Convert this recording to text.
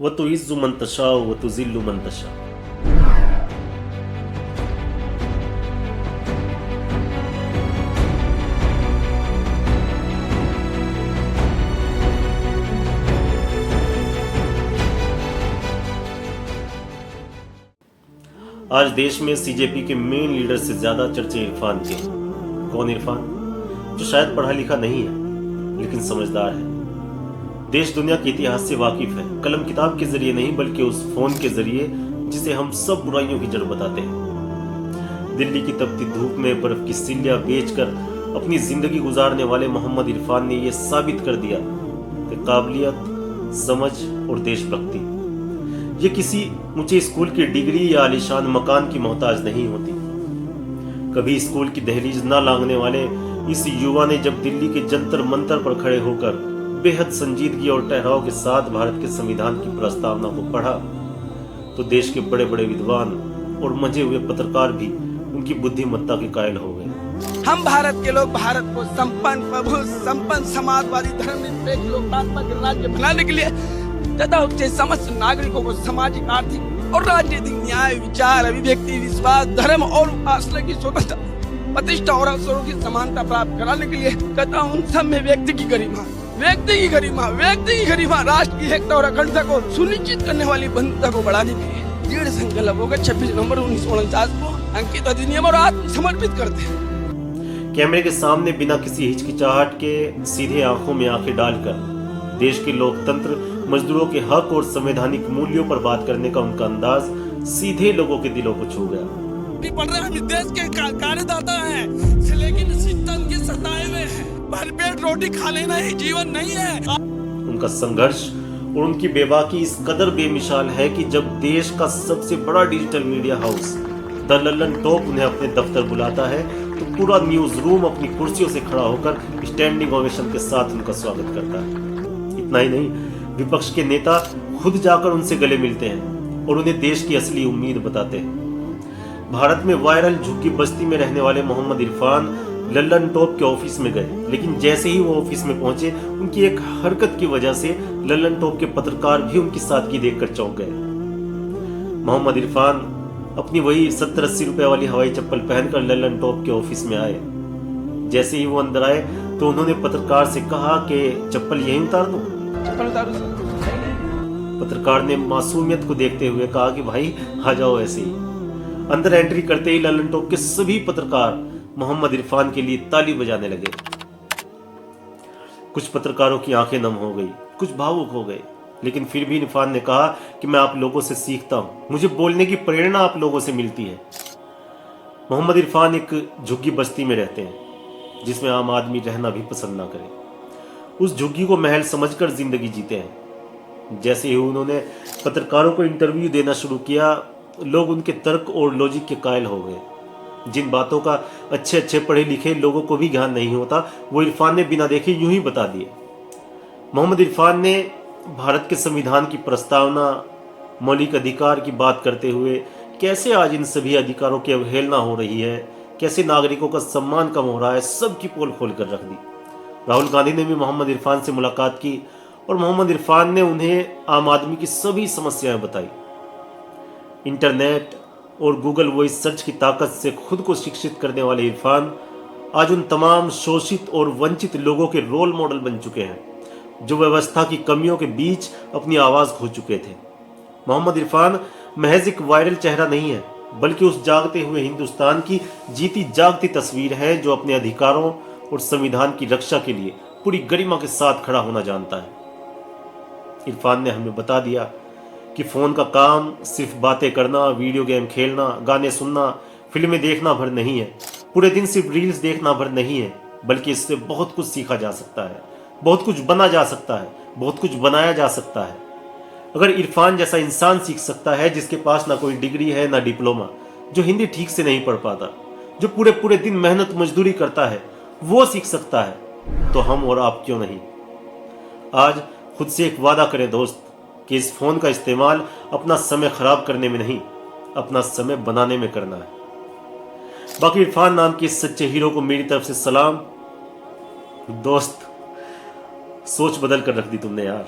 व तो इज़्ज़ु मन तशा व तो ज़िल्लु मन तशा। आज देश में सीजेपी के मेन लीडर से ज्यादा चर्चे इरफान के। कौन इरफान? जो शायद पढ़ा लिखा नहीं है लेकिन समझदार है, देश दुनिया के इतिहास से वाकिफ है, कलम किताब के जरिए नहीं बल्कि उस फोन के जरिए जिसे हम सब बुराइयों की जड़ बताते हैं। दिल्ली की तपती धूप में बर्फ की सिल्लियां बेचकर अपनी जिंदगी गुजारने वाले मोहम्मद इरफान ने यह साबित कर दिया कि काबिलियत, समझ और देशभक्ति ये किसी ऊंचे स्कूल की डिग्री या आलीशान मकान की मोहताज नहीं होती। कभी स्कूल की दहलीज न लांघने वाले इस युवा ने जब दिल्ली के जंतर मंतर पर खड़े होकर बेहद संजीदगी और ठहराव के साथ भारत के संविधान की प्रस्तावना को पढ़ा तो देश के बड़े बड़े विद्वान और मंजे हुए पत्रकार भी उनकी बुद्धिमत्ता के कायल हो गए। हम भारत के लोग भारत को संपन्न, प्रभु, संपन्न, समाजवादी, धर्मनिरपेक्ष, लोकतांत्रिक राज्य बनाने के लिए तथा उसके समस्त नागरिकों को सामाजिक, आर्थिक और राजनीतिक न्याय, विचार, अभिव्यक्ति, विश्वास, धर्म और उपासना की स्वतंत्रता, प्रतिष्ठा और अवसरों की समानता प्राप्त कराने के लिए तथा उन सब में व्यक्ति की गरिमा, राष्ट्र की एकता और अखंडता को सुनिश्चित करने वाली बंधुता को बढ़ाने के लिए दृढ़ संकल्प होकर 26 नवंबर 1949 को अंकित अधिनियम और आत्मसमर्पित करते हैं। कैमरे के सामने बिना किसी हिचकिचाहट के सीधे आंखों में आंखें डालकर देश के लोकतंत्र, मजदूरों के हक और संवैधानिक मूल्यों पर बात करने का उनका अंदाज सीधे लोगों के दिलों को छू गया। पढ़ रहे हम देश के कार्यदाता हैं, लेकिन सिस्टम के सताए हुए हैं। भरपेट रोटी खा लेना ही जीवन नहीं है। उनका संघर्ष और उनकी बेबाकी इस कदर बेमिसाल है कि जब देश का सबसे बड़ा digital media house the Lallan top उन्हें अपने दफ्तर बुलाता है तो पूरा न्यूज रूम अपनी कुर्सियों से खड़ा होकर स्टैंडिंग ओवेशन के साथ उनका स्वागत करता है। इतना ही नहीं, विपक्ष के नेता खुद जाकर उनसे गले मिलते हैं और उन्हें देश की असली उम्मीद बताते हैं। भारत में वायरल झुग्गी बस्ती में रहने वाले मोहम्मद इरफान लल्लन टॉप के ऑफिस में गए, लेकिन जैसे ही वो ऑफिस में पहुंचे उनकी एक हरकत की वजह से लल्लन टॉप के पत्रकार भी उनकी सादगी देखकर चौंक गए। मोहम्मद इरफान अपनी वही 70-80 रुपए वाली हवाई चप्पल पहनकर लल्लन टॉप के ऑफिस में आए। जैसे ही वो अंदर आए तो उन्होंने पत्रकार से कहा कि चप्पल यहीं उतार दूं? पत्रकार ने मासूमियत को देखते हुए कहा कि भाई आ जाओ ऐसे ही। अंदर एंट्री करते ही लल्लन टॉप के सभी पत्रकार मोहम्मद इरफान के लिए ताली बजाने लगे। कुछ पत्रकारों की आंखें नम हो गई, कुछ भावुक हो गए, लेकिन फिर भी इरफान ने कहा कि मैं आप लोगों से सीखता हूं, मुझे बोलने की प्रेरणा आप लोगों से मिलती है। मोहम्मद इरफान एक झुग्गी बस्ती में रहते हैं जिसमें आम आदमी रहना भी पसंद ना करे। उस झुग्गी को महल समझकर जिंदगी जीते हैं। जैसे ही उन्होंने पत्रकारों को इंटरव्यू देना शुरू किया, लोग उनके तर्क और लॉजिक के कायल हो गए। जिन बातों का अच्छे पढ़े लिखे लोगों को भी ज्ञान नहीं होता, वो इरफान ने बिना देखे यूं ही बता दिए। मोहम्मद इरफान ने भारत के संविधान की प्रस्तावना, मौलिक अधिकार की बात करते हुए कैसे आज इन सभी अधिकारों की अवहेलना हो रही है, कैसे नागरिकों का सम्मान कम हो रहा है, सबकी पोल खोल कर रख दी। राहुल गांधी ने भी मोहम्मद इरफान से मुलाकात की और मोहम्मद इरफान ने उन्हें आम आदमी की सभी समस्याएं बताई। इंटरनेट और गूगल वॉइस सर्च की ताकत से खुद को शिक्षित करने वाले इरफान आज उन तमाम शोषित और वंचित लोगों के रोल मॉडल बन चुके हैं जो व्यवस्था की कमियों के बीच अपनी आवाज खो चुके थे। मोहम्मद इरफान महज एक वायरल चेहरा नहीं है, बल्कि उस जागते हुए हिंदुस्तान की जीती जागती तस्वीर है जो अपने अधिकारों और संविधान की रक्षा के लिए पूरी गरिमा के साथ खड़ा होना जानता है। इरफान ने हमें बता दिया कि फोन का काम सिर्फ बातें करना, वीडियो गेम खेलना, गाने सुनना, फिल्में देखना भर नहीं है, पूरे दिन सिर्फ रील्स देखना भर नहीं है, बल्कि इससे बहुत कुछ सीखा जा सकता है, बहुत कुछ बना जा सकता है, बहुत कुछ बनाया जा सकता है। अगर इरफान जैसा इंसान सीख सकता है जिसके पास ना कोई डिग्री है ना डिप्लोमा, जो हिंदी ठीक से नहीं पढ़ पाता, जो पूरे दिन मेहनत मजदूरी करता है, वो सीख सकता है, तो हम और आप क्यों नहीं। आज खुद से एक वादा करें दोस्त कि इस फोन का इस्तेमाल अपना समय खराब करने में नहीं, अपना समय बनाने में करना है। बाकी इरफान नाम के इस सच्चे हीरो को मेरी तरफ से सलाम। दोस्त, सोच बदल कर रख दी तुमने यार।